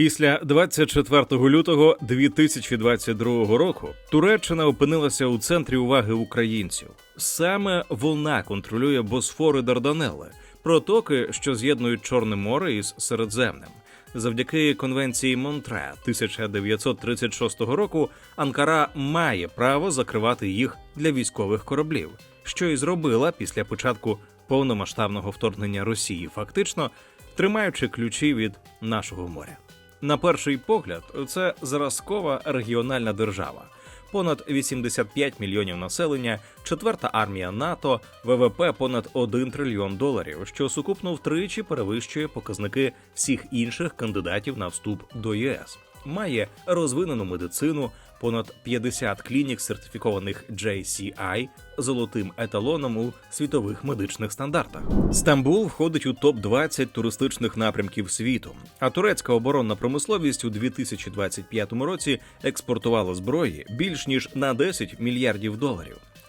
Після 24 лютого 2022 року Туреччина опинилася у центрі уваги українців. Саме вона контролює Босфор і Дарданели – протоки, що з'єднують Чорне море із Середземним. Завдяки Конвенції Монтре 1936 року Анкара має право закривати їх для військових кораблів, що і зробила після початку повномасштабного вторгнення Росії, фактично тримаючи ключі від нашого моря. На перший погляд, це зразкова регіональна держава. Понад 85 мільйонів населення, четверта армія НАТО, ВВП понад $1 трильйон, що сукупно втричі перевищує показники всіх інших кандидатів на вступ до ЄС. Має розвинену медицину, понад 50 клінік, сертифікованих JCI, золотим еталоном у світових медичних стандартах. Стамбул входить у топ-20 туристичних напрямків світу, а турецька оборонна промисловість у 2025 році експортувала зброї більш ніж на $10 мільярдів.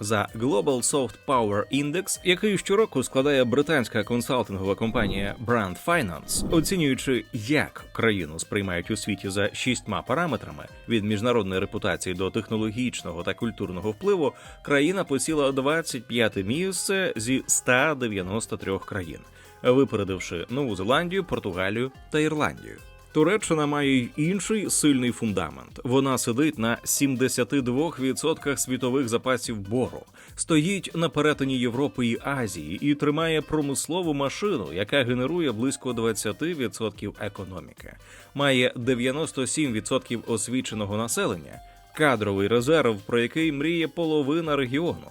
За Global Soft Power Index, який щороку складає британська консалтингова компанія Brand Finance, оцінюючи, як країну сприймають у світі за 6 параметрами – від міжнародної репутації до технологічного та культурного впливу, країна посіла 25-те місце зі 193 країн, випередивши Нову Зеландію, Португалію та Ірландію. Туреччина має й інший сильний фундамент. Вона сидить на 72% світових запасів бору, стоїть на перетині Європи і Азії і тримає промислову машину, яка генерує близько 20% економіки. Має 97% освіченого населення, кадровий резерв, про який мріє половина регіону.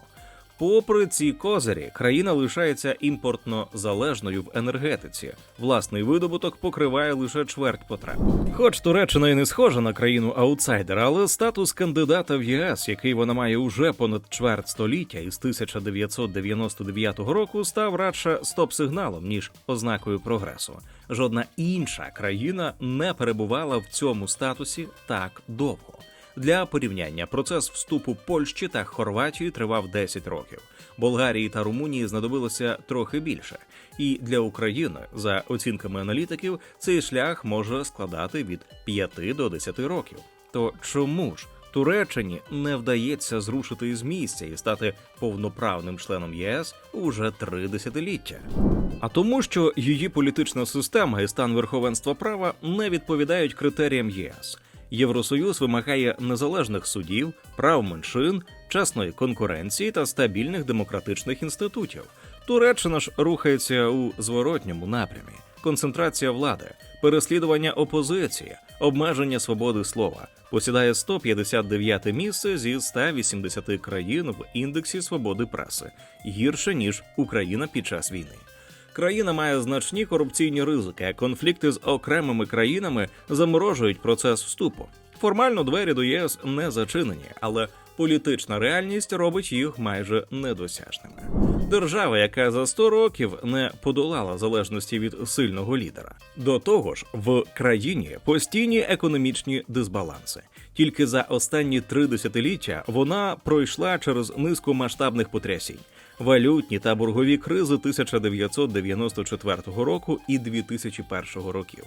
Попри ці козирі, країна лишається імпортно залежною в енергетиці. Власний видобуток покриває лише чверть потреб. Хоч Туреччина і не схожа на країну-аутсайдера, але статус кандидата в ЄС, який вона має уже понад чверть століття із 1999 року, став радше стоп-сигналом, ніж ознакою прогресу. Жодна інша країна не перебувала в цьому статусі так довго. Для порівняння, процес вступу Польщі та Хорватії тривав 10 років. Болгарії та Румунії знадобилося трохи більше. І для України, за оцінками аналітиків, цей шлях може складати від 5 до 10 років. То чому ж Туреччині не вдається зрушити із місця і стати повноправним членом ЄС уже 3 десятиліття? А тому, що її політична система і стан верховенства права не відповідають критеріям ЄС. Євросоюз вимагає незалежних судів, прав меншин, чесної конкуренції та стабільних демократичних інститутів. Туреччина ж рухається у зворотньому напрямі. Концентрація влади, переслідування опозиції, обмеження свободи слова. Посідає 159-те місце зі 180 країн в індексі свободи преси. Гірше, ніж Україна під час війни. Країна має значні корупційні ризики, а конфлікти з окремими країнами заморожують процес вступу. Формально двері до ЄС не зачинені, але політична реальність робить їх майже недосяжними. Держава, яка за 100 років не подолала залежності від сильного лідера. До того ж, в країні постійні економічні дисбаланси. Тільки за останні 3 десятиліття вона пройшла через низку масштабних потрясінь. Валютні та боргові кризи 1994 року і 2001 років,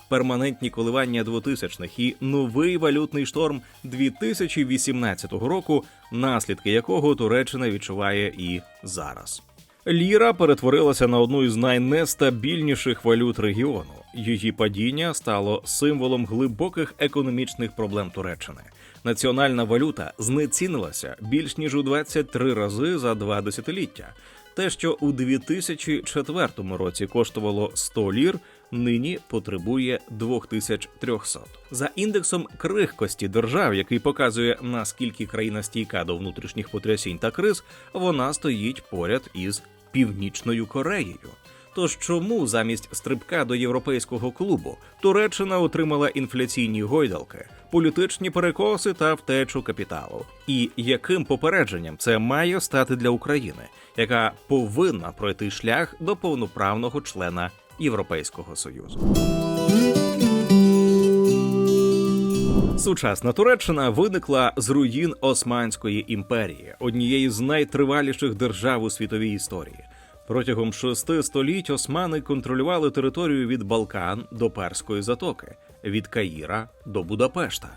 перманентні коливання 2000-х і новий валютний шторм 2018 року, наслідки якого Туреччина відчуває і зараз. Ліра перетворилася на одну із найнестабільніших валют регіону. Її падіння стало символом глибоких економічних проблем Туреччини. Національна валюта знецінилася більш ніж у 23 рази за 2 десятиліття. Те, що у 2004 році коштувало 100 лір, нині потребує 2300. За індексом крихкості держав, який показує, наскільки країна стійка до внутрішніх потрясінь та криз, вона стоїть поряд із Північною Кореєю. Тож чому замість стрибка до європейського клубу Туреччина отримала інфляційні гойдалки, політичні перекоси та втечу капіталу? І яким попередженням це має стати для України, яка повинна пройти шлях до повноправного члена Європейського Союзу? Сучасна Туреччина виникла з руїн Османської імперії, однієї з найтриваліших держав у світовій історії. Протягом 6 століть османи контролювали територію від Балкан до Перської затоки, від Каїра до Будапешта.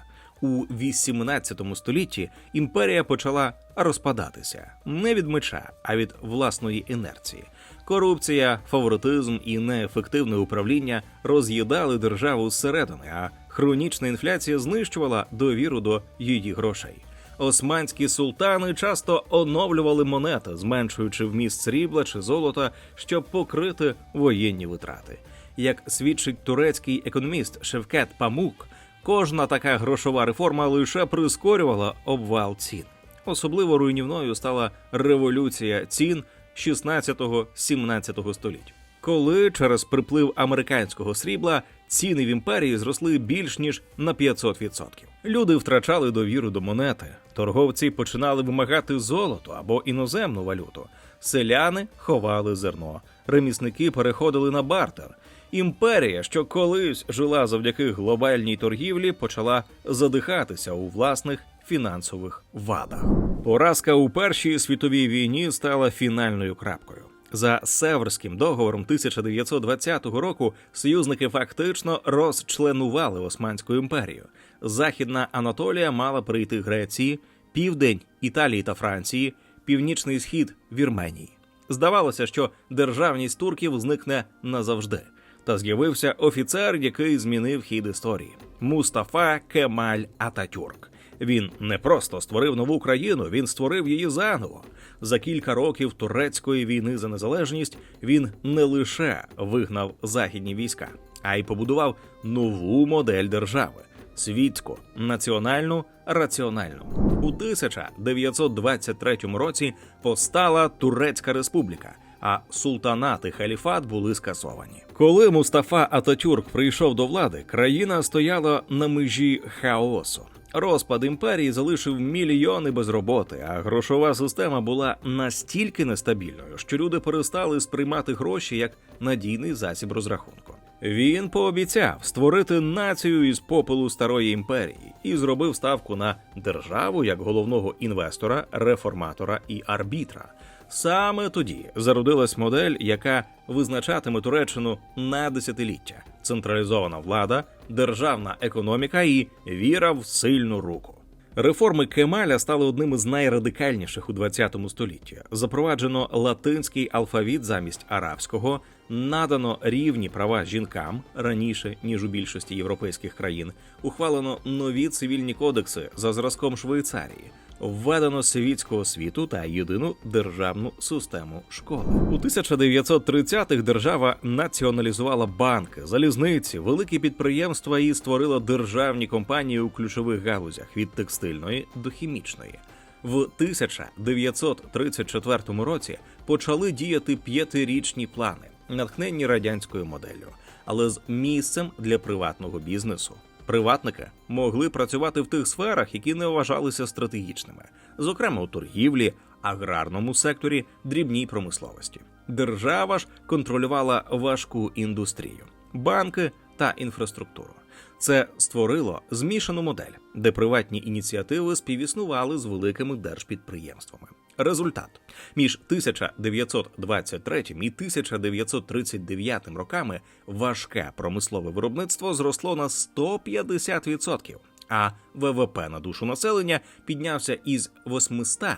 У 18 столітті імперія почала розпадатися не від меча, а від власної інерції. Корупція, фаворитизм і неефективне управління роз'їдали державу зсередини, а хронічна інфляція знищувала довіру до її грошей. Османські султани часто оновлювали монети, зменшуючи вміст срібла чи золота, щоб покрити воєнні витрати. Як свідчить турецький економіст Шевкет Памук, кожна така грошова реформа лише прискорювала обвал цін. Особливо руйнівною стала революція цін 16-17 століть, коли через приплив американського срібла ціни в імперії зросли більш ніж на 500%. Люди втрачали довіру до монети, торговці починали вимагати золото або іноземну валюту, селяни ховали зерно, ремісники переходили на бартер. Імперія, що колись жила завдяки глобальній торгівлі, почала задихатися у власних фінансових вадах. Поразка у Першій світовій війні стала фінальною крапкою. За Северським договором 1920 року союзники фактично розчленували Османську імперію. Західна Анатолія мала прийти Греції, південь – Італії та Франції, північний схід – Вірменії. Здавалося, що державність турків зникне назавжди. Та з'явився офіцер, який змінив хід історії – Мустафа Кемаль Ататюрк. Він не просто створив нову країну, він створив її заново. За кілька років турецької війни за незалежність він не лише вигнав західні війська, а й побудував нову модель держави – світську, національну, раціональну. У 1923 році постала Турецька республіка, а султанат і халіфат були скасовані. Коли Мустафа Ататюрк прийшов до влади, країна стояла на межі хаосу. Розпад імперії залишив мільйони без роботи, а грошова система була настільки нестабільною, що люди перестали сприймати гроші як надійний засіб розрахунку. Він пообіцяв створити націю із попелу старої імперії і зробив ставку на державу як головного інвестора, реформатора і арбітра. Саме тоді зародилась модель, яка визначатиме Туреччину на десятиліття. Централізована влада, державна економіка і віра в сильну руку. Реформи Кемаля стали одним із найрадикальніших у ХХ столітті. Запроваджено латинський алфавіт замість арабського, надано рівні права жінкам раніше, ніж у більшості європейських країн, ухвалено нові цивільні кодекси за зразком Швейцарії, введено світську освіту та єдину державну систему школи. У 1930-х держава націоналізувала банки, залізниці, великі підприємства і створила державні компанії у ключових галузях від текстильної до хімічної. В 1934 році почали діяти 5-річні плани, натхненні радянською моделлю, але з місцем для приватного бізнесу. Приватники могли працювати в тих сферах, які не вважалися стратегічними, зокрема у торгівлі, аграрному секторі, дрібній промисловості. Держава ж контролювала важку індустрію, банки та інфраструктуру. Це створило змішану модель, де приватні ініціативи співіснували з великими держпідприємствами. Результат. Між 1923 і 1939 роками важке промислове виробництво зросло на 150%, а ВВП на душу населення піднявся із $800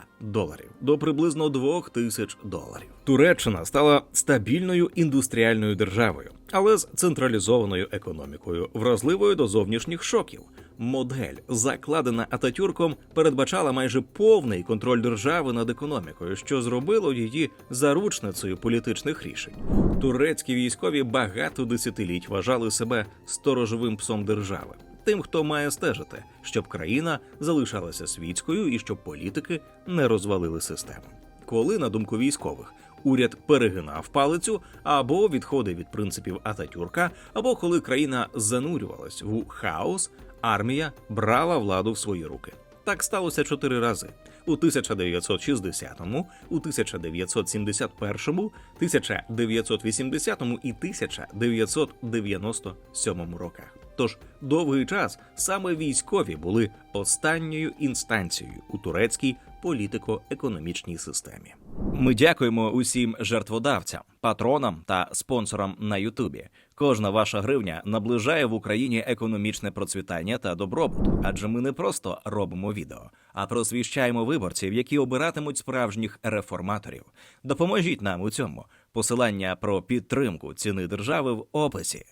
до приблизно $2000. Туреччина стала стабільною індустріальною державою, але з централізованою економікою, вразливою до зовнішніх шоків. Модель, закладена Ататюрком, передбачала майже повний контроль держави над економікою, що зробило її заручницею політичних рішень. Турецькі військові багато десятиліть вважали себе сторожовим псом держави. Тим, хто має стежити, щоб країна залишалася світською і щоб політики не розвалили систему. Коли, на думку військових, уряд перегинав палицю або відходив від принципів Ататюрка, або коли країна занурювалась в хаос, армія брала владу в свої руки. Так сталося 4 рази – у 1960, у 1971, 1980 і 1997 роках. Тож довгий час саме військові були останньою інстанцією у турецькій політико-економічній системі. Ми дякуємо усім жертводавцям, патронам та спонсорам на Ютубі. Кожна ваша гривня наближає в Україні економічне процвітання та добробут, адже ми не просто робимо відео, а просвіщаємо виборців, які обиратимуть справжніх реформаторів. Допоможіть нам у цьому. Посилання про підтримку ціни держави в описі.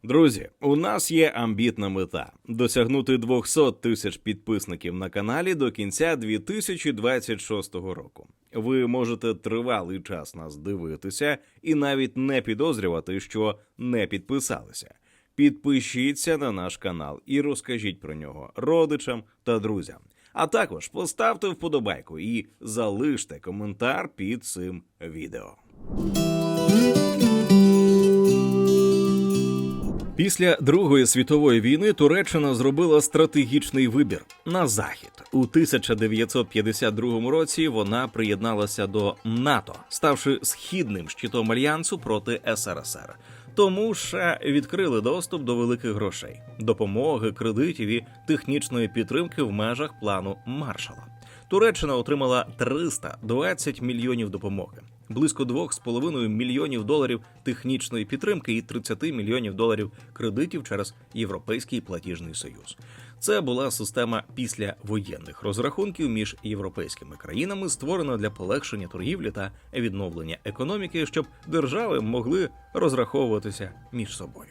Друзі, у нас є амбітна мета – досягнути 200 тисяч підписників на каналі до кінця 2026 року. Ви можете тривалий час нас дивитися і навіть не підозрювати, що не підписалися. Підпишіться на наш канал і розкажіть про нього родичам та друзям. А також поставте вподобайку і залиште коментар під цим відео. Після Другої світової війни Туреччина зробила стратегічний вибір – на захід. У 1952 році вона приєдналася до НАТО, ставши східним щитом альянсу проти СРСР. Тому США відкрили доступ до великих грошей, допомоги, кредитів і технічної підтримки в межах плану Маршалла. Туреччина отримала 320 мільйонів допомоги, близько 2,5 мільйонів доларів технічної підтримки і 30 мільйонів доларів кредитів через Європейський платіжний союз. Це була система післявоєнних розрахунків між європейськими країнами, створена для полегшення торгівлі та відновлення економіки, щоб держави могли розраховуватися між собою.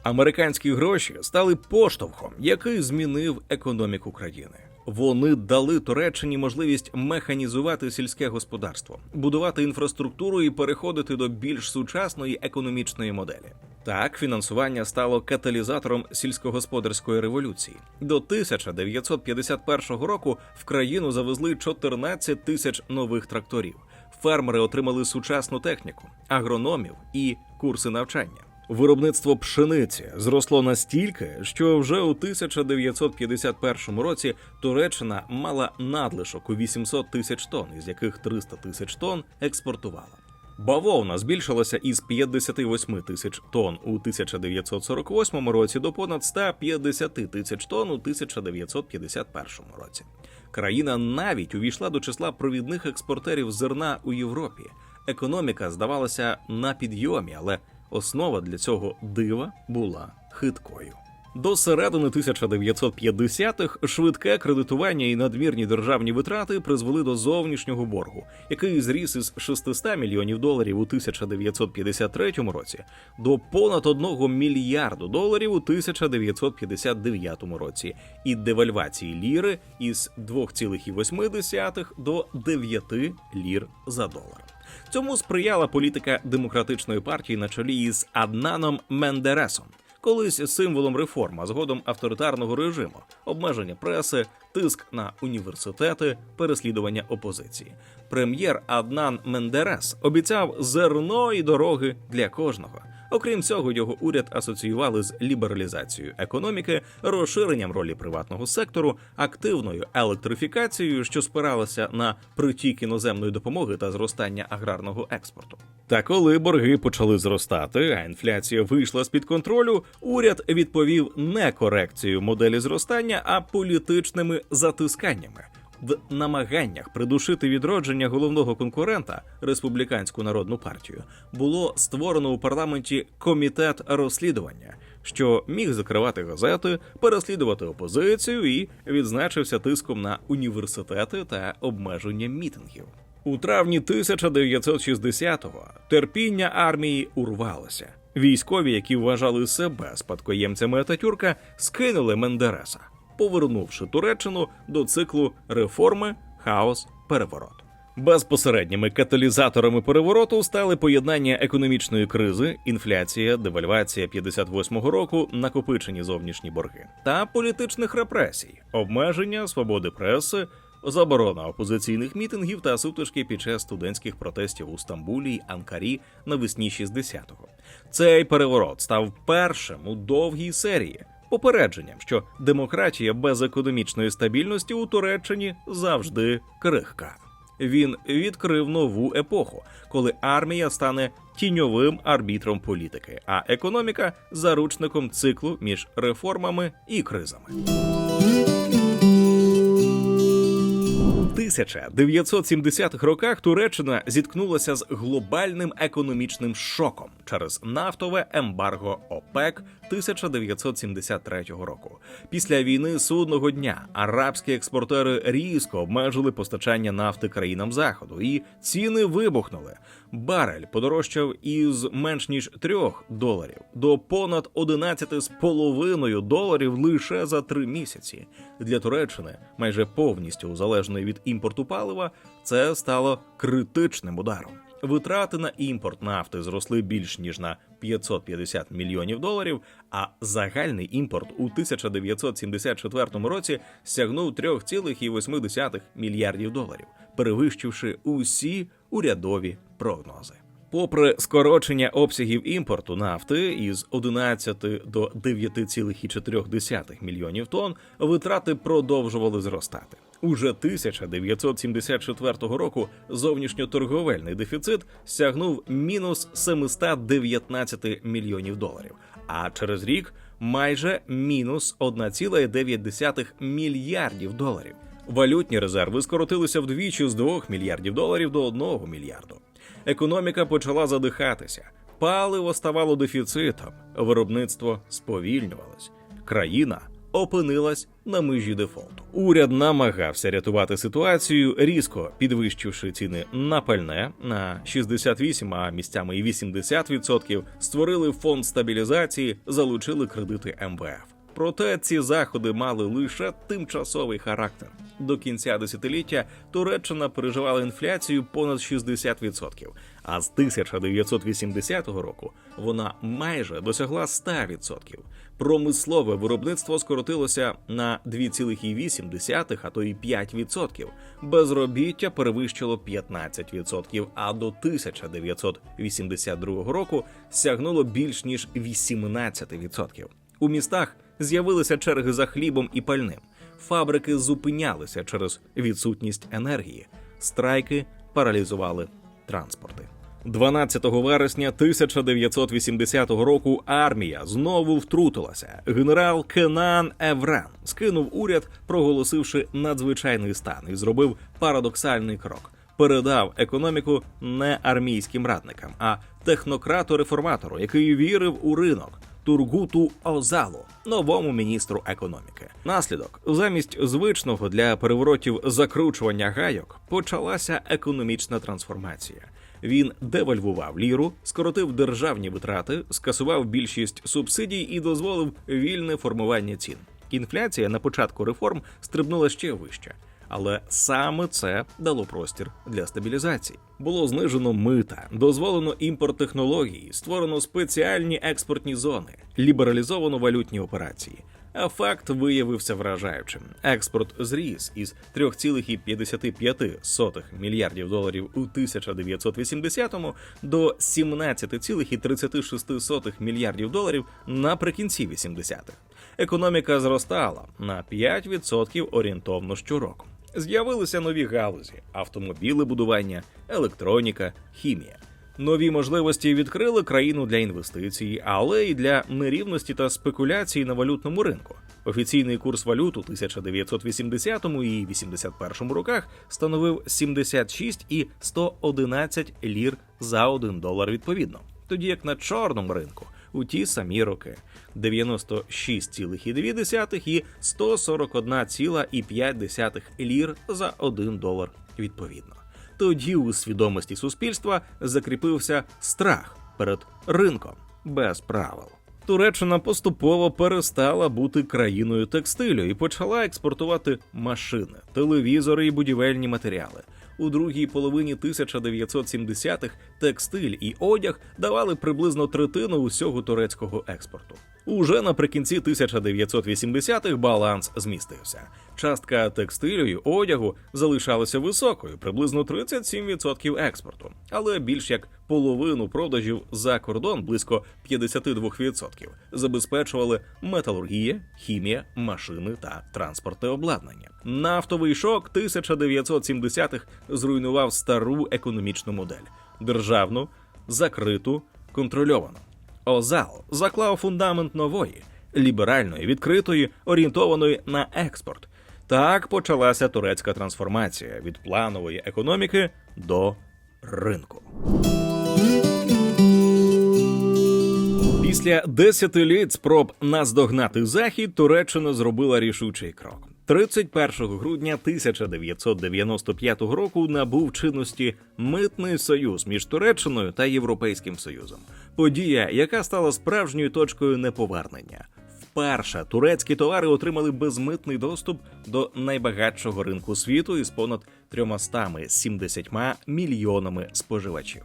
Американські гроші стали поштовхом, який змінив економіку країни. Вони дали Туреччині можливість механізувати сільське господарство, будувати інфраструктуру і переходити до більш сучасної економічної моделі. Так, фінансування стало каталізатором сільськогосподарської революції. До 1951 року в країну завезли 14 тисяч нових тракторів. Фермери отримали сучасну техніку, агрономів і курси навчання. Виробництво пшениці зросло настільки, що вже у 1951 році Туреччина мала надлишок у 800 тисяч тонн, із яких 300 тисяч тонн експортувала. Бавовна збільшилася із 58 тисяч тонн у 1948 році до понад 150 тисяч тонн у 1951 році. Країна навіть увійшла до числа провідних експортерів зерна у Європі. Економіка здавалася на підйомі, але основа для цього дива була хиткою. До середини 1950-х швидке кредитування і надмірні державні витрати призвели до зовнішнього боргу, який зріс із 600 мільйонів доларів у 1953 році до понад 1 мільярду доларів у 1959 році і девальвації ліри із 2,8 до 9 лір за долар. Цьому сприяла політика демократичної партії на чолі із Аднаном Мендересом, колись символом реформ, а згодом авторитарного режиму, обмеження преси, тиск на університети, переслідування опозиції. Прем'єр Аднан Мендерес обіцяв зерно і дороги для кожного. Окрім цього, його уряд асоціювали з лібералізацією економіки, розширенням ролі приватного сектору, активною електрифікацією, що спиралася на притік іноземної допомоги та зростання аграрного експорту. Та коли борги почали зростати, а інфляція вийшла з-під контролю, уряд відповів не корекцією моделі зростання, а політичними затисканнями. В намаганнях придушити відродження головного конкурента – Республіканську народну партію було створено у парламенті комітет розслідування, що міг закривати газети, переслідувати опозицію і відзначився тиском на університети та обмеженням мітингів. У травні 1960-го терпіння армії урвалося. Військові, які вважали себе спадкоємцями Ататюрка, скинули Мендереса, повернувши Туреччину до циклу реформи, хаос, переворот. Безпосередніми каталізаторами перевороту стали поєднання економічної кризи, інфляція, девальвація 58-го року, накопичені зовнішні борги та політичних репресій, обмеження свободи преси, заборона опозиційних мітингів та сутички під час студентських протестів у Стамбулі й Анкарі навесні 60-го. Цей переворот став першим у довгій серії, попередженням, що демократія без економічної стабільності у Туреччині завжди крихка. Він відкрив нову епоху, коли армія стане тіньовим арбітром політики, а економіка – заручником циклу між реформами і кризами. 1970-х роках Туреччина зіткнулася з глобальним економічним шоком через нафтове ембарго ОПЕК 1973 року. Після війни судного дня арабські експортери різко обмежили постачання нафти країнам Заходу, і ціни вибухнули. Барель подорожчав із менш ніж $3 до понад $11,5 лише за 3 місяці. Для Туреччини, майже повністю залежної від імпорту палива, це стало критичним ударом. Витрати на імпорт нафти зросли більш ніж на $550 мільйонів, а загальний імпорт у 1974 році сягнув $3,8 мільярдів, перевищивши усі урядові прогнози. Попри скорочення обсягів імпорту нафти із 11 до 9,4 мільйонів тонн, витрати продовжували зростати. Уже 1974 року зовнішньоторговельний дефіцит сягнув мінус $719 мільйонів, а через рік майже мінус $1,9 мільярдів. Валютні резерви скоротилися вдвічі з $2 мільярдів до $1 мільярду. Економіка почала задихатися, паливо ставало дефіцитом, виробництво сповільнювалось. Країна опинилась на межі дефолту. Уряд намагався рятувати ситуацію, різко підвищивши ціни на пальне на 68, а місцями і 80%, створили фонд стабілізації, залучили кредити МВФ. Проте ці заходи мали лише тимчасовий характер. До кінця десятиліття Туреччина переживала інфляцію понад 60%, а з 1980 року вона майже досягла 100%. Промислове виробництво скоротилося на 2,8, а то й 5%. Безробіття перевищило 15%, а до 1982 року сягнуло більш ніж 18%. У містах з'явилися черги за хлібом і пальним. Фабрики зупинялися через відсутність енергії. Страйки паралізували транспорти. 12 вересня 1980 року армія знову втрутилася. Генерал Кенан Еврен скинув уряд, проголосивши надзвичайний стан, і зробив парадоксальний крок. Передав економіку не армійським радникам, а технократу-реформатору, який вірив у ринок – Тургуту Озалу, новому міністру економіки. Наслідок – замість звичного для переворотів закручування гайок почалася економічна трансформація. Він девальвував ліру, скоротив державні витрати, скасував більшість субсидій і дозволив вільне формування цін. Інфляція на початку реформ стрибнула ще вище. Але саме це дало простір для стабілізації. Було знижено мита, дозволено імпорт технологій, створено спеціальні експортні зони, лібералізовано валютні операції. Ефект виявився вражаючим. Експорт зріс із $3,55 мільярдів у 1980-му до $17,36 мільярдів наприкінці 80-х. Економіка зростала на 5% орієнтовно щороку. З'явилися нові галузі – автомобілебудування, електроніка, хімія. Нові можливості відкрили країну для інвестицій, але й для нерівності та спекуляцій на валютному ринку. Офіційний курс валют у 1980 і 81 роках становив 76 і 111 лір за $1 відповідно. Тоді як на чорному ринку у ті самі роки 96,2 і 141,5 лір за $1 відповідно. Тоді у свідомості суспільства закріпився страх перед ринком без правил. Туреччина поступово перестала бути країною текстилю і почала експортувати машини, телевізори і будівельні матеріали. У другій половині 1970-х текстиль і одяг давали приблизно третину усього турецького експорту. Уже наприкінці 1980-х баланс змістився. Частка текстилю і одягу залишалася високою, приблизно 37% експорту, але більш як половину продажів за кордон, близько 52%, забезпечували металургія, хімія, машини та транспортне обладнання. Нафтовий шок 1970-х зруйнував стару економічну модель – державну, закриту, контрольовану. Озал заклав фундамент нової, ліберальної, відкритої, орієнтованої на експорт. Так почалася турецька трансформація від планової економіки до ринку. Після десятиліть спроб наздогнати Захід, Туреччина зробила рішучий крок. 31 грудня 1995 року набув чинності Митний союз між Туреччиною та Європейським Союзом. Подія, яка стала справжньою точкою неповернення. Вперше турецькі товари отримали безмитний доступ до найбагатшого ринку світу із понад 370 мільйонами споживачів.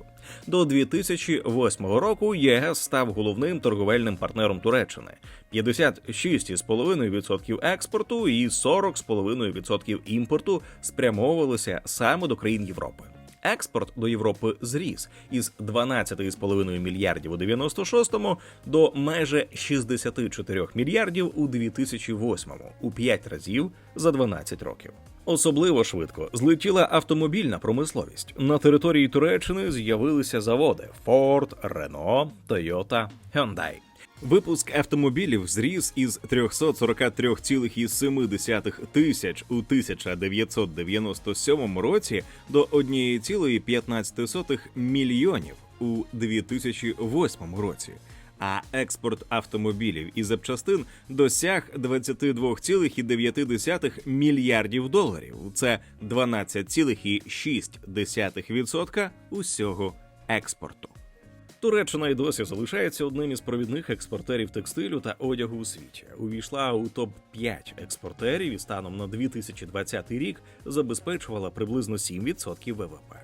До 2008 року ЄС став головним торговельним партнером Туреччини. 56,5% експорту і 40,5% імпорту спрямовувалися саме до країн Європи. Експорт до Європи зріс із 12,5 мільярдів у 96-му до майже 64 мільярдів у 2008-му, у 5 разів за 12 років. Особливо швидко злетіла автомобільна промисловість. На території Туреччини з'явилися заводи Ford, Renault, Toyota, Hyundai. Випуск автомобілів зріс із 343,7 тисяч у 1997 році до 1,15 мільйонів у 2008 році. А експорт автомобілів і запчастин досяг 22,9 мільярдів доларів. Це 12,6% усього експорту. Туреччина й досі залишається одним із провідних експортерів текстилю та одягу у світі. Увійшла у топ-5 експортерів і станом на 2020 рік забезпечувала приблизно 7% ВВП.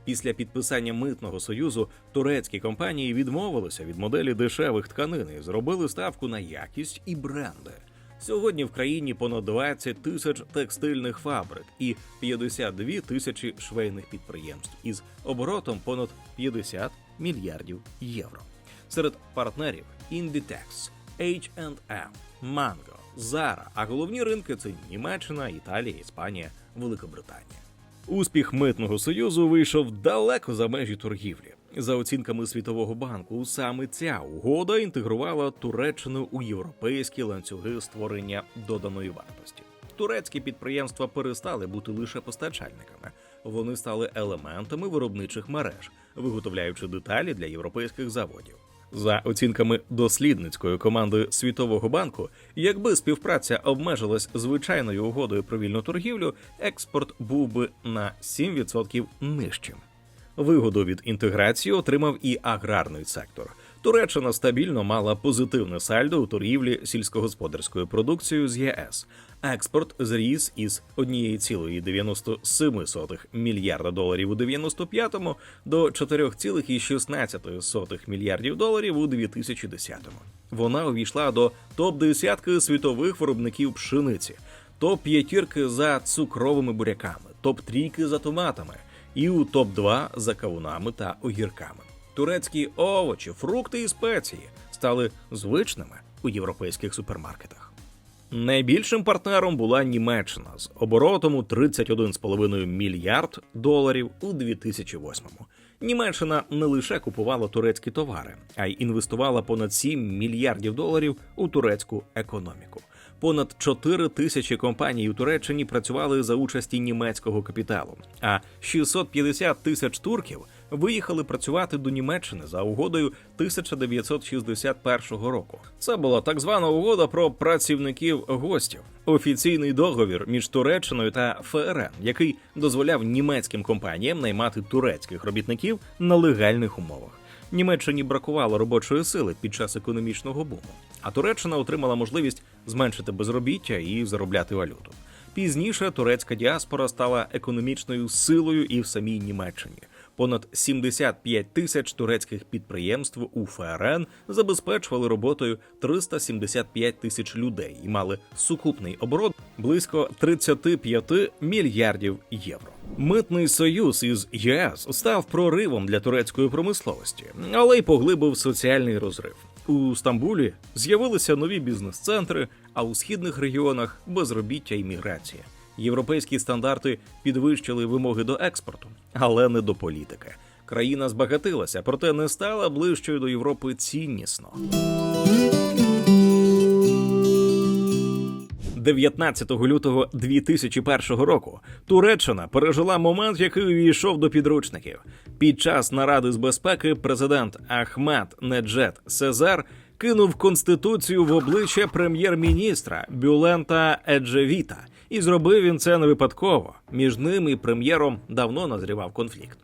Після підписання Митного союзу турецькі компанії відмовилися від моделі дешевих тканин і зробили ставку на якість і бренди. Сьогодні в країні понад 20 тисяч текстильних фабрик і 52 тисячі швейних підприємств із оборотом понад 50 мільярдів євро. Серед партнерів Inditex, H&M, Mango, Zara, а головні ринки – це Німеччина, Італія, Іспанія, Великобританія. Успіх Митного союзу вийшов далеко за межі торгівлі. За оцінками Світового банку, саме ця угода інтегрувала Туреччину у європейські ланцюги створення доданої вартості. Турецькі підприємства перестали бути лише постачальниками. Вони стали елементами виробничих мереж, виготовляючи деталі для європейських заводів. За оцінками дослідницької команди Світового банку, якби співпраця обмежилась звичайною угодою про вільну торгівлю, експорт був би на 7% нижчим. Вигоду від інтеграції отримав і аграрний сектор. Туреччина стабільно мала позитивне сальдо у торгівлі сільськогосподарською продукцією з ЄС. Експорт зріс із 1,97 мільярда доларів у 95-му до 4,16 мільярдів доларів у 2010-му. Вона увійшла до топ-10 світових виробників пшениці, топ-5 за цукровими буряками, топ-3 за томатами і у топ-2 за кавунами та огірками. Турецькі овочі, фрукти і спеції стали звичними у європейських супермаркетах. Найбільшим партнером була Німеччина з оборотом у 31,5 мільярд доларів у 2008-му. Німеччина не лише купувала турецькі товари, а й інвестувала понад 7 мільярдів доларів у турецьку економіку. Понад 4 тисячі компаній у Туреччині працювали за участі німецького капіталу, а 650 тисяч турків виїхали працювати до Німеччини за угодою 1961 року. Це була так звана угода про працівників-гостів. Офіційний договір між Туреччиною та ФРН, який дозволяв німецьким компаніям наймати турецьких робітників на легальних умовах. Німеччині бракувало робочої сили під час економічного буму, а Туреччина отримала можливість зменшити безробіття і заробляти валюту. Пізніше турецька діаспора стала економічною силою і в самій Німеччині. Понад 75 тисяч турецьких підприємств у ФРН забезпечували роботою 375 тисяч людей і мали сукупний оборот близько 35 мільярдів євро. Митний союз із ЄС став проривом для турецької промисловості, але й поглибив соціальний розрив. У Стамбулі з'явилися нові бізнес-центри, а у східних регіонах – безробіття і міграція. Європейські стандарти підвищили вимоги до експорту, але не до політики. Країна збагатилася, проте не стала ближчою до Європи ціннісно. 19 лютого 2001 року Туреччина пережила момент, який увійшов до підручників. Під час наради з безпеки президент Ахмед Неджет Сезер кинув Конституцію в обличчя прем'єр-міністра Бюлента Еджевіта. І зробив він це не випадково. Між ним і прем'єром давно назрівав конфлікт.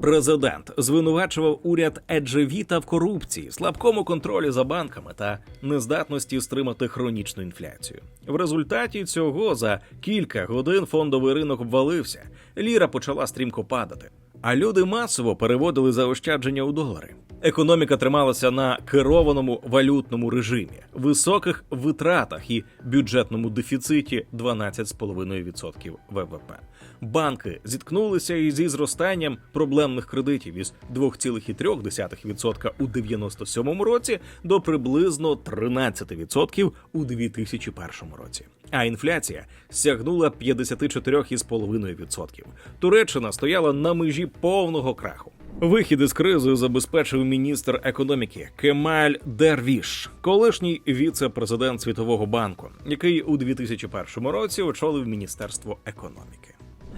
Президент звинувачував уряд Еджевіта в корупції, слабкому контролі за банками та нездатності стримати хронічну інфляцію. В результаті цього за кілька годин фондовий ринок обвалився, ліра почала стрімко падати, а люди масово переводили заощадження у долари. Економіка трималася на керованому валютному режимі, високих витратах і бюджетному дефіциті 12,5% ВВП. Банки зіткнулися зі зростанням проблемних кредитів із 2,3% у 1997 році до приблизно 13% у 2001 році. А інфляція сягнула 54,5%. Туреччина стояла на межі повного краху. Вихід із кризи забезпечив міністр економіки Кемаль Дервіш, колишній віце-президент Світового банку, який у 2001 році очолив Міністерство економіки.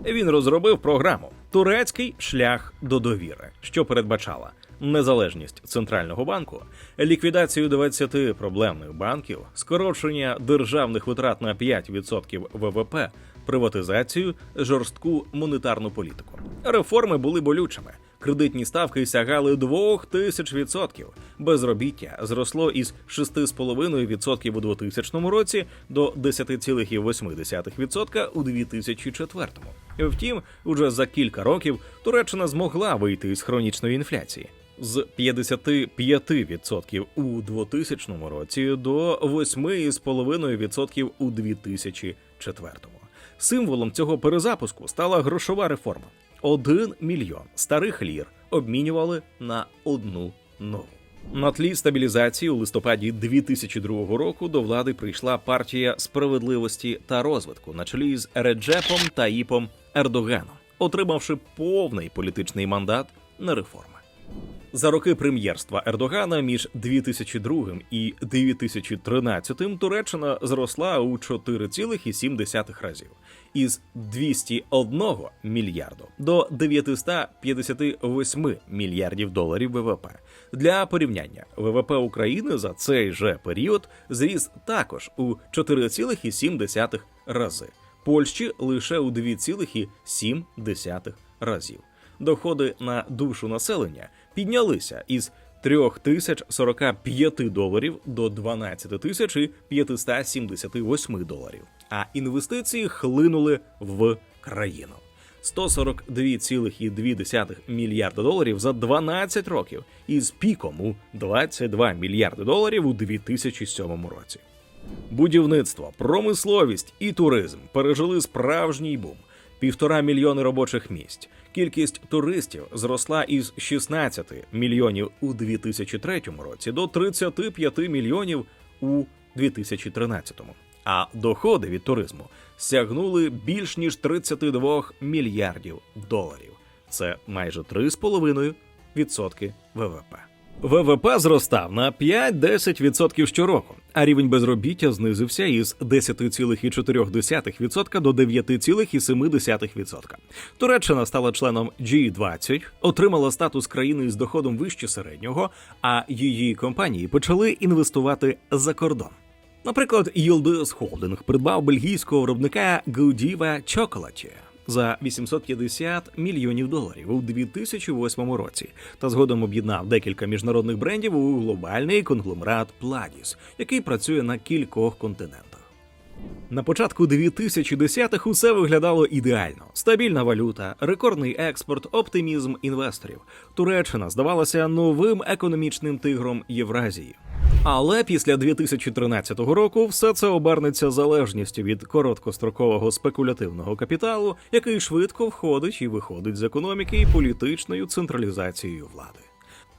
Він розробив програму «Турецький шлях до довіри», що передбачала незалежність Центрального банку, ліквідацію 20 проблемних банків, скорочення державних витрат на 5% ВВП, приватизацію, жорстку монетарну політику. Реформи були болючими. Кредитні ставки сягали 2000%. Безробіття зросло із 6,5% у 2000 році до 10,8% у 2004. Втім, уже за кілька років Туреччина змогла вийти із хронічної інфляції. З 55% у 2000 році до 8,5% у 2004. Символом цього перезапуску стала грошова реформа. 1 мільйон старих лір обмінювали на одну нову. На тлі стабілізації у листопаді 2002 року до влади прийшла партія справедливості та розвитку на чолі з Реджепом Таїпом Ердоганом, отримавши повний політичний мандат на реформи. За роки прем'єрства Ердогана між 2002 і 2013 Туреччина зросла у 4,7 разів – із 201 мільярду до 958 мільярдів доларів ВВП. Для порівняння, ВВП України за цей же період зріс також у 4,7 рази, Польщі лише у 2,7 разів. Доходи на душу населення піднялися із $3045 до $12578, а інвестиції хлинули в країну. $142,2 мільярда за 12 років із піком у $22 мільярди у 2007 році. Будівництво, промисловість і туризм пережили справжній бум. 1,5 мільйони робочих місць. Кількість туристів зросла із 16 мільйонів у 2003 році до 35 мільйонів у 2013. А доходи від туризму сягнули більш ніж 32 мільярдів доларів. Це майже 3,5% ВВП. ВВП зростав на 5-10% щороку, а рівень безробіття знизився із 10,4% до 9,7%. Туреччина стала членом G20, отримала статус країни з доходом вище середнього, а її компанії почали інвестувати за кордон. Наприклад, Yildiz Holding придбав бельгійського виробника Godiva Chocolate за $850 мільйонів у 2008 році та згодом об'єднав декілька міжнародних брендів у глобальний конгломерат Pladis, який працює на кількох континентах. На початку 2010-х усе виглядало ідеально. Стабільна валюта, рекордний експорт, оптимізм інвесторів. Туреччина здавалася новим економічним тигром Євразії. Але після 2013 року все це обернеться залежністю від короткострокового спекулятивного капіталу, який швидко входить і виходить з економіки і політичною централізацією влади.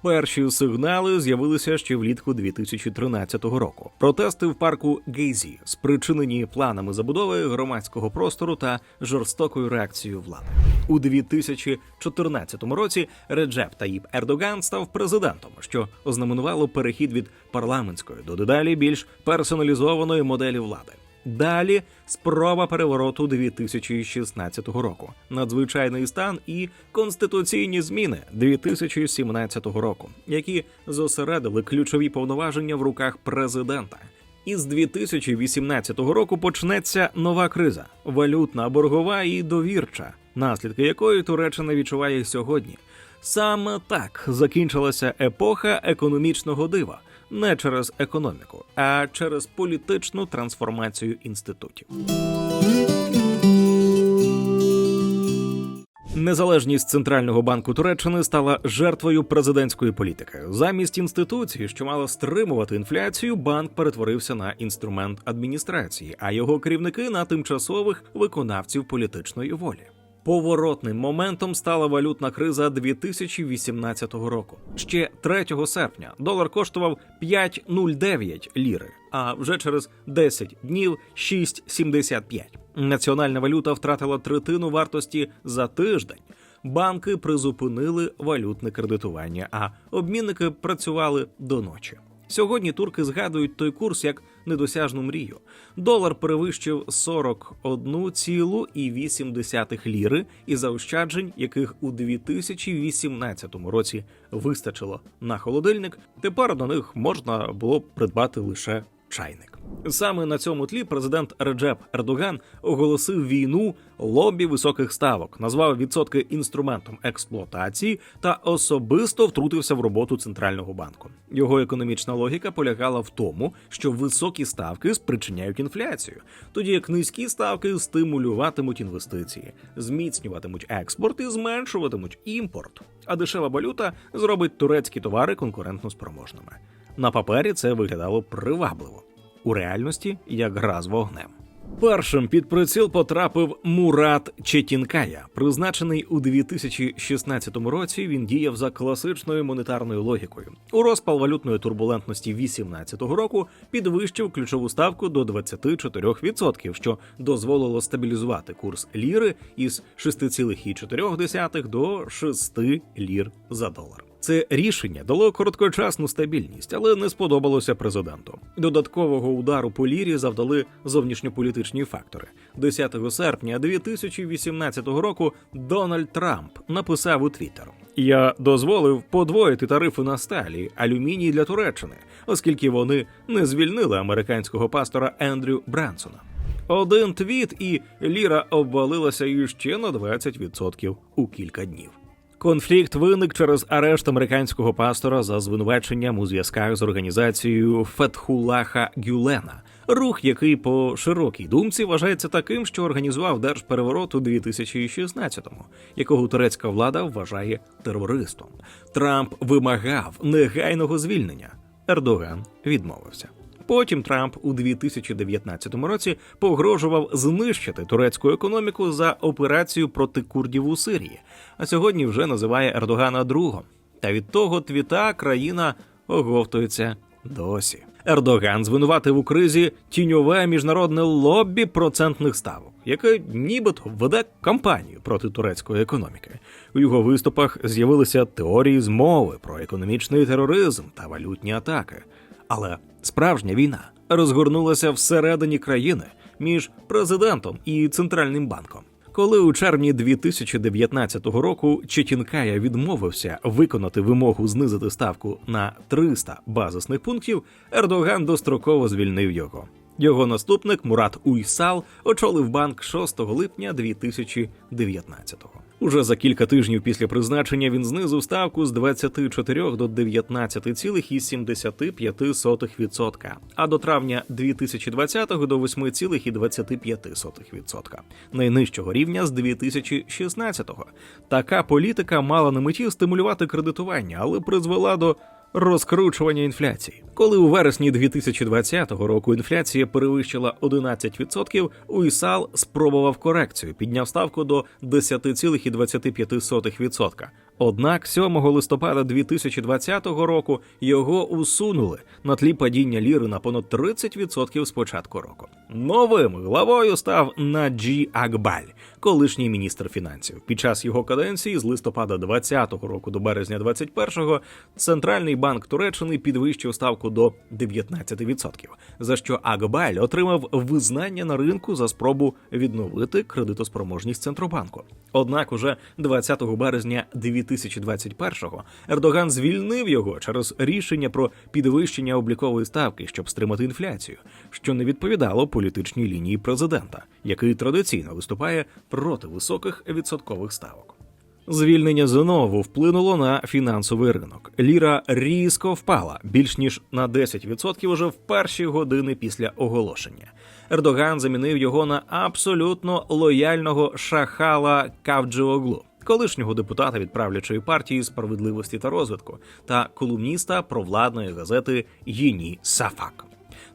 Перші сигнали з'явилися ще влітку 2013 року. Протести в парку Гейзі, спричинені планами забудови громадського простору та жорстокою реакцією влади. У 2014 році Реджеп Таїп Ердоган став президентом, що ознаменувало перехід від парламентської до дедалі більш персоналізованої моделі влади. Далі спроба перевороту 2016 року, надзвичайний стан і конституційні зміни 2017 року, які зосередили ключові повноваження в руках президента. Із 2018 року почнеться нова криза – валютна, боргова і довірча, наслідки якої Туреччина відчуває сьогодні. Саме так закінчилася епоха економічного дива. Не через економіку, а через політичну трансформацію інститутів. Незалежність Центрального банку Туреччини стала жертвою президентської політики. Замість інституції, що мала стримувати інфляцію, банк перетворився на інструмент адміністрації, а його керівники – на тимчасових виконавців політичної волі. Поворотним моментом стала валютна криза 2018 року. Ще 3 серпня долар коштував 5,09 ліри, а вже через 10 днів – 6,75. Національна валюта втратила третину вартості за тиждень. Банки призупинили валютне кредитування, а обмінники працювали до ночі. Сьогодні турки згадують той курс як недосяжну мрію. Долар перевищив 41,8 ліри і заощаджень, яких у 2018 році вистачило на холодильник, тепер на них можна було придбати лише чайник. Саме на цьому тлі президент Реджеп Ердоган оголосив війну лобі високих ставок, назвав відсотки інструментом експлуатації та особисто втрутився в роботу Центрального банку. Його економічна логіка полягала в тому, що високі ставки спричиняють інфляцію, тоді як низькі ставки стимулюватимуть інвестиції, зміцнюватимуть експорт і зменшуватимуть імпорт, а дешева валюта зробить турецькі товари конкурентно спроможними. На папері це виглядало привабливо. У реальності – як гра з вогнем. Першим під приціл потрапив Мурат Четінкая. Призначений у 2016 році, він діяв за класичною монетарною логікою. У розпал валютної турбулентності 2018 року підвищив ключову ставку до 24%, що дозволило стабілізувати курс ліри із 6,4 до 6 лір за долар. Це рішення дало короткочасну стабільність, але не сподобалося президенту. Додаткового удару по лірі завдали зовнішньополітичні фактори. 10 серпня 2018 року Дональд Трамп написав у Твіттер: «Я дозволив подвоїти тарифи на сталі, алюміній для Туреччини, оскільки вони не звільнили американського пастора Ендрю Бренсона». Один твіт і ліра обвалилася іще на 20% у кілька днів. Конфлікт виник через арешт американського пастора за звинуваченням у зв'язках з організацією Фетхуллаха Гюлена, рух, який по широкій думці вважається таким, що організував держпереворот у 2016-му, якого турецька влада вважає терористом. Трамп вимагав негайного звільнення. Ердоган відмовився. Потім Трамп у 2019 році погрожував знищити турецьку економіку за операцію проти курдів у Сирії, а сьогодні вже називає Ердогана другом. Та від того твіта країна оговтується досі. Ердоган звинуватив у кризі тіньове міжнародне лоббі процентних ставок, яке нібито веде кампанію проти турецької економіки. У його виступах з'явилися теорії змови про економічний тероризм та валютні атаки. Але справжня війна розгорнулася всередині країни між президентом і Центральним банком. Коли у червні 2019 року Четінкая відмовився виконати вимогу знизити ставку на 300 базисних пунктів, Ердоган достроково звільнив його. Його наступник Мурат Уйсал очолив банк 6 липня 2019-го. Уже за кілька тижнів після призначення він знизив ставку з 24 до 19,75%, а до травня 2020-го до 8,25%, найнижчого рівня з 2016-го. Така політика мала на меті стимулювати кредитування, але призвела до розкручування інфляції. Коли у вересні 2020 року інфляція перевищила 11%, Уйсал спробував корекцію, підняв ставку до 10,25%. Однак 7 листопада 2020 року його усунули на тлі падіння ліри на понад 30% з початку року. Новим главою став Наджі Акбаль, колишній міністр фінансів. Під час його каденції з листопада 2020 року до березня 2021 Центральний банк Туреччини підвищив ставку до 19%, за що Акбаль отримав визнання на ринку за спробу відновити кредитоспроможність Центробанку. Однак уже 20 березня 2021-го Ердоган звільнив його через рішення про підвищення облікової ставки, щоб стримати інфляцію, що не відповідало політичній лінії президента, який традиційно виступає проти високих відсоткових ставок. Звільнення знову вплинуло на фінансовий ринок. Ліра різко впала, більш ніж на 10% уже в перші години після оголошення. Ердоган замінив його на абсолютно лояльного Шахала Кавджіоглу, колишнього депутата від правлячої партії «Справедливості та розвитку» та колумніста провладної газети «Єні Сафак».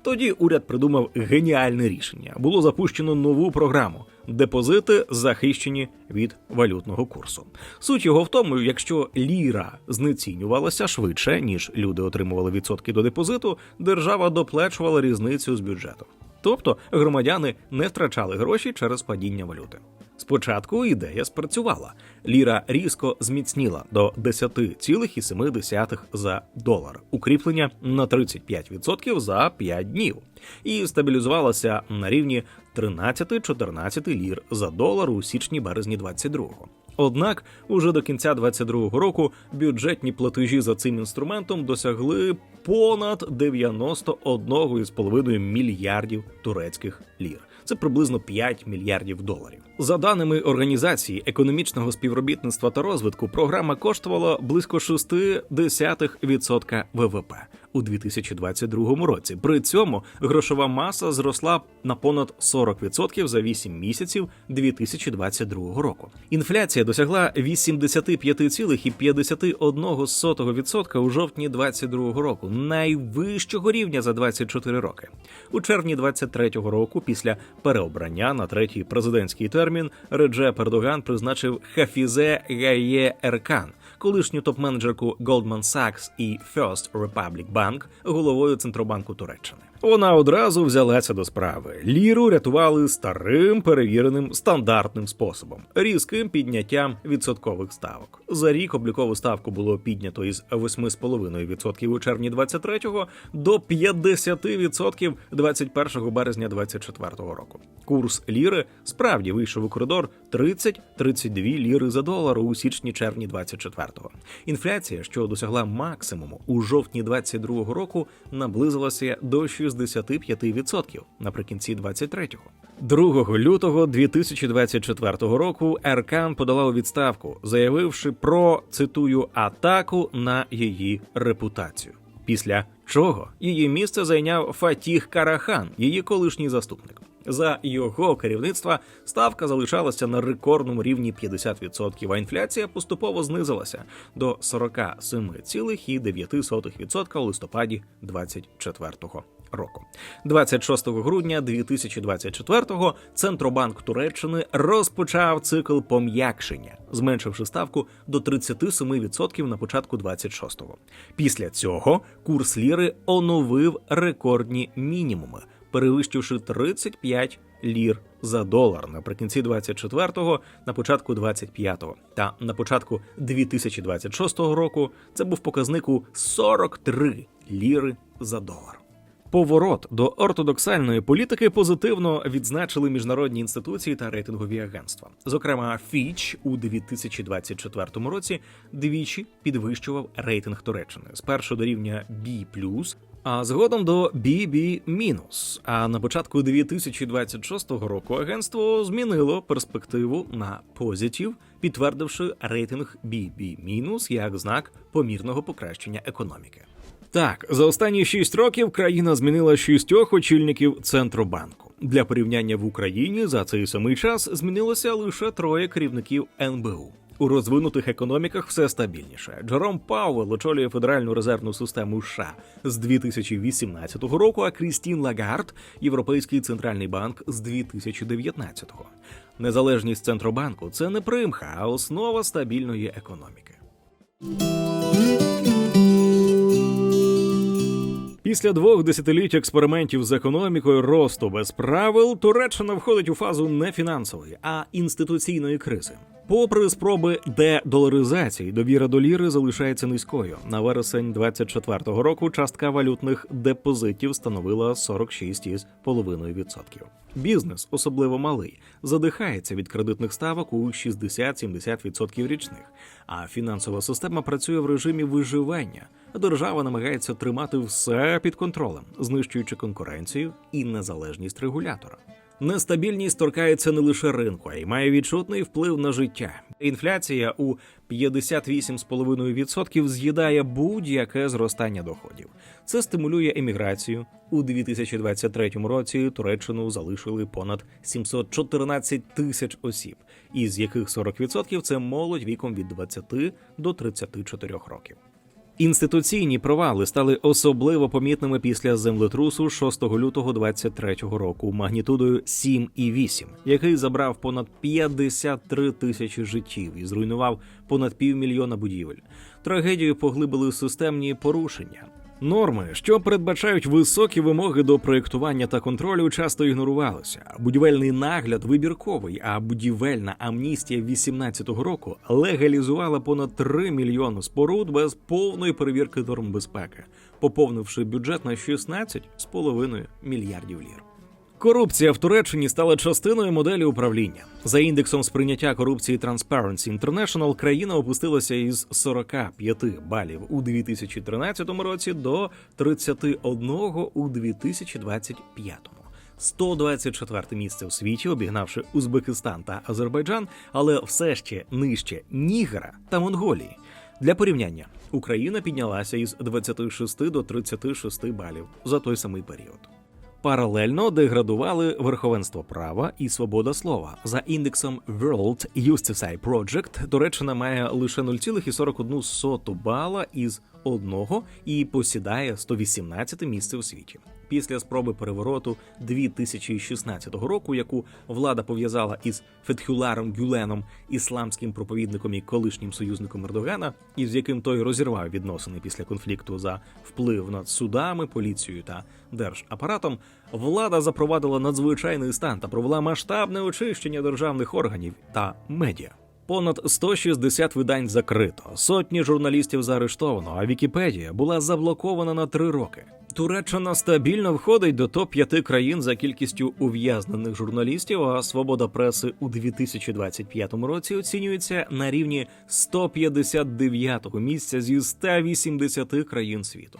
Тоді уряд придумав геніальне рішення. Було запущено нову програму – депозити, захищені від валютного курсу. Суть його в тому, якщо ліра знецінювалася швидше, ніж люди отримували відсотки до депозиту, держава доплачувала різницю з бюджету. Тобто громадяни не втрачали гроші через падіння валюти. Спочатку ідея спрацювала. Ліра різко зміцніла до 10,7 за долар. Укріплення на 35% за 5 днів. І стабілізувалася на рівні 13-14 лір за долар у січні-березні 22-го. Однак, уже до кінця 22-го року бюджетні платежі за цим інструментом досягли понад 91,5 мільярдів турецьких лір. Це приблизно 5 мільярдів доларів. За даними Організації економічного співробітництва та розвитку, програма коштувала близько 0,6% ВВП у 2022 році. При цьому грошова маса зросла на понад 40% за 8 місяців 2022 року. Інфляція досягла 85,51% у жовтні 2022 року, найвищого рівня за 24 роки. У червні 2023 року, після переобрання на третій президентський термін, Реджеп Ердоган призначив Хафізе Гає Еркан, колишню топ-менеджерку Goldman Sachs і First Republic Bank, головою Центробанку Туреччини. Вона одразу взялася до справи. Ліру рятували старим, перевіреним, стандартним способом – різким підняттям відсоткових ставок. За рік облікову ставку було піднято із 8,5% у червні 23-го до 50% 21 березня 24-го року. Курс ліри справді вийшов у коридор 30-32 ліри за долар у січні-червні 24-го. Інфляція, що досягла максимуму у жовтні 22-го року, наблизилася до 65% наприкінці 23-го. 2 лютого 2024 року Еркан подала у відставку, заявивши про, цитую, атаку на її репутацію. Після чого її місце зайняв Фатіх Карахан, її колишній заступник. За його керівництва ставка залишалася на рекордному рівні 50%, а інфляція поступово знизилася до 47,9% у листопаді 2024 року. 26 грудня 2024-го Центробанк Туреччини розпочав цикл пом'якшення, зменшивши ставку до 37% на початку 26-го. Після цього курс ліри оновив рекордні мінімуми, перевищивши 35 лір за долар наприкінці 24-го, на початку 25-го. Та на початку 2026 року це був показник у 43 ліри за долар. Поворот до ортодоксальної політики позитивно відзначили міжнародні інституції та рейтингові агентства. Зокрема, Fitch у 2024 році двічі підвищував рейтинг Туреччини. Спершу до рівня B+, а згодом до BB-. А на початку 2026 року агентство змінило перспективу на позитив, підтвердивши рейтинг BB- як знак помірного покращення економіки. Так, за останні 6 років країна змінила 6 очільників Центробанку. Для порівняння в Україні за цей самий час змінилося лише 3 керівників НБУ. У розвинутих економіках все стабільніше. Джером Пауелл очолює Федеральну резервну систему США з 2018 року, а Крістін Лагард – Європейський центральний банк з 2019-го. Незалежність Центробанку – це не примха, а основа стабільної економіки. Після 2 десятиліть експериментів з економікою росту без правил, Туреччина входить у фазу не фінансової, а інституційної кризи. Попри спроби дедоларизації, довіра до ліри залишається низькою. На вересень 2024 року частка валютних депозитів становила 46,5%. Бізнес, особливо малий, задихається від кредитних ставок у 60-70% річних, а фінансова система працює в режимі виживання. Держава намагається тримати все під контролем, знищуючи конкуренцію і незалежність регулятора. Нестабільність торкається не лише ринку, а й має відчутний вплив на життя. Інфляція у 58,5% з'їдає будь-яке зростання доходів. Це стимулює еміграцію. У 2023 році Туреччину залишили понад 714 тисяч осіб, із яких 40% – це молодь віком від 20 до 34 років. Інституційні провали стали особливо помітними після землетрусу 6 лютого 2023 року магнітудою 7,8, який забрав понад 53 тисячі життів і зруйнував понад 500 000 будівель. Трагедію поглибили системні порушення. Норми, що передбачають високі вимоги до проєктування та контролю, часто ігнорувалися. Будівельний нагляд вибірковий, а будівельна амністія 2018 року легалізувала понад 3 мільйони споруд без повної перевірки норм безпеки, поповнивши бюджет на 16,5 мільярдів лір. Корупція в Туреччині стала частиною моделі управління. За індексом сприйняття корупції Transparency International країна опустилася із 45 балів у 2013 році до 31 у 2025. 124 місце в світі, обігнавши Узбекистан та Азербайджан, але все ще нижче Нігера та Монголії. Для порівняння, Україна піднялася із 26 до 36 балів за той самий період. Паралельно деградували верховенство права і свобода слова. За індексом World Justiciary Project Туреччина має лише 0,41 бала із 1 і посідає 118 місце у світі. Після спроби перевороту 2016 року, яку влада пов'язала із Фетхуллахом Гюленом, ісламським проповідником і колишнім союзником Ердогана, із яким той розірвав відносини після конфлікту за вплив над судами, поліцією та держапаратом, влада запровадила надзвичайний стан та провела масштабне очищення державних органів та медіа. Понад 160 видань закрито, сотні журналістів заарештовано, а Вікіпедія була заблокована на 3 роки. Туреччина стабільно входить до топ-5 країн за кількістю ув'язнених журналістів, а свобода преси у 2025 році оцінюється на рівні 159-го місця зі 180 країн світу.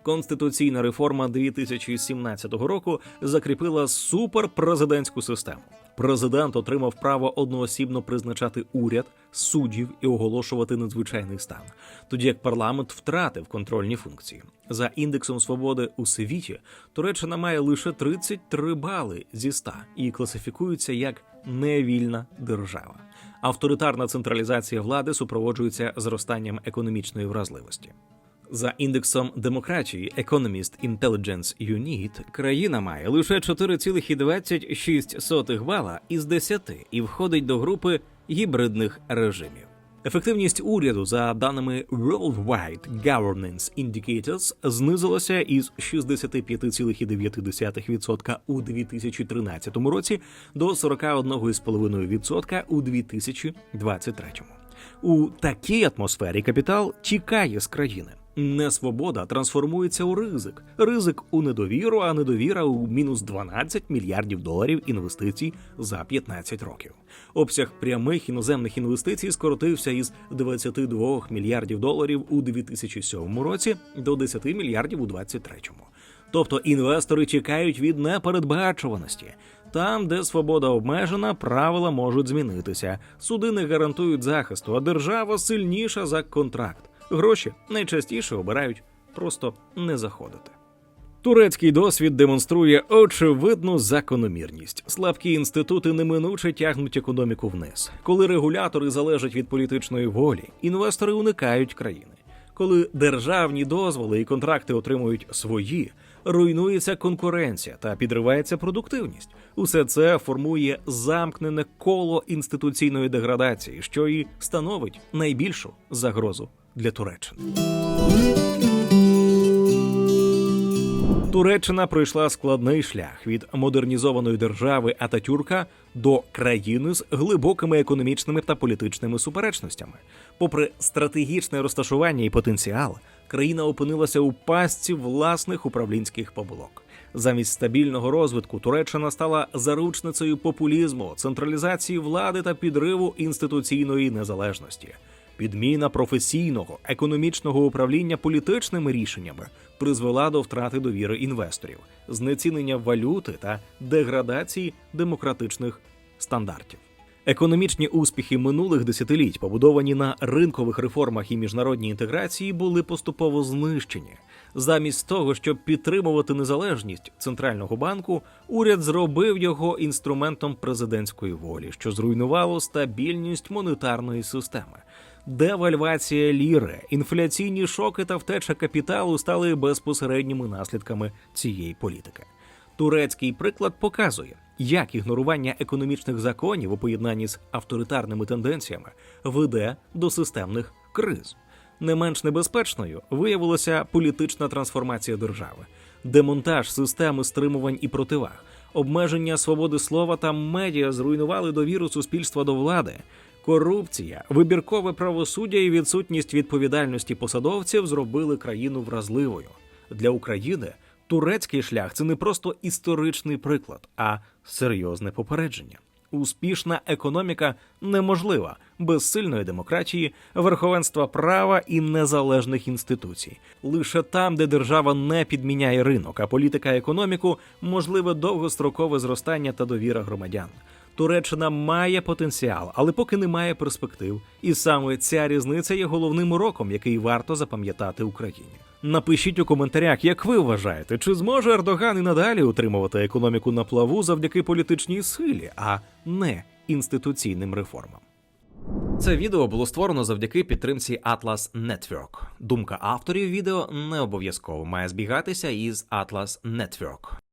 Конституційна реформа 2017 року закріпила суперпрезидентську систему. Президент отримав право одноосібно призначати уряд, суддів і оголошувати надзвичайний стан, тоді як парламент втратив контрольні функції. За індексом свободи у світі Туреччина має лише 33 бали зі 100 і класифікується як невільна держава. Авторитарна централізація влади супроводжується зростанням економічної вразливості. За індексом демократії Economist Intelligence Unit країна має лише 4,26 бала із 10 і входить до групи гібридних режимів. Ефективність уряду, за даними Worldwide Governance Indicators, знизилася із 65,9% у 2013 році до 41,5% у 2023. У такій атмосфері капітал тікає з країни. Несвобода трансформується у ризик. Ризик у недовіру, а недовіра у мінус 12 мільярдів доларів інвестицій за 15 років. Обсяг прямих іноземних інвестицій скоротився із 22 мільярдів доларів у 2007 році до 10 мільярдів у 2023. Тобто інвестори тікають від непередбачуваності. Там, де свобода обмежена, правила можуть змінитися. Суди не гарантують захисту, а держава сильніша за контракт. Гроші найчастіше обирають просто не заходити. Турецький досвід демонструє очевидну закономірність. Слабкі інститути неминуче тягнуть економіку вниз. Коли регулятори залежать від політичної волі, інвестори уникають країни. Коли державні дозволи і контракти отримують свої, руйнується конкуренція та підривається продуктивність. Усе це формує замкнене коло інституційної деградації, що і становить найбільшу загрозу для Туреччини. Туреччина пройшла складний шлях від модернізованої держави Ататюрка до країни з глибокими економічними та політичними суперечностями. Попри стратегічне розташування і потенціал, країна опинилася у пастці власних управлінських помилок. Замість стабільного розвитку Туреччина стала заручницею популізму, централізації влади та підриву інституційної незалежності. Підміна професійного, економічного управління політичними рішеннями призвела до втрати довіри інвесторів, знецінення валюти та деградації демократичних стандартів. Економічні успіхи минулих десятиліть, побудовані на ринкових реформах і міжнародній інтеграції, були поступово знищені. Замість того, щоб підтримувати незалежність Центрального банку, уряд зробив його інструментом президентської волі, що зруйнувало стабільність монетарної системи. Девальвація ліри, інфляційні шоки та втеча капіталу стали безпосередніми наслідками цієї політики. Турецький приклад показує, як ігнорування економічних законів у поєднанні з авторитарними тенденціями веде до системних криз. Не менш небезпечною виявилася політична трансформація держави, демонтаж системи стримувань і противаг, обмеження свободи слова та медіа зруйнували довіру суспільства до влади. Корупція, вибіркове правосуддя і відсутність відповідальності посадовців зробили країну вразливою. Для України турецький шлях – це не просто історичний приклад, а серйозне попередження. Успішна економіка неможлива без сильної демократії, верховенства права і незалежних інституцій. Лише там, де держава не підміняє ринок, а політика економіку, можливе довгострокове зростання та довіра громадян. Туреччина має потенціал, але поки не має перспектив. І саме ця різниця є головним уроком, який варто запам'ятати Україні. Напишіть у коментарях, як ви вважаєте, чи зможе Ердоган і надалі утримувати економіку на плаву завдяки політичній силі, а не інституційним реформам. Це відео було створено завдяки підтримці Atlas Network. Думка авторів відео не обов'язково має збігатися із Atlas Network.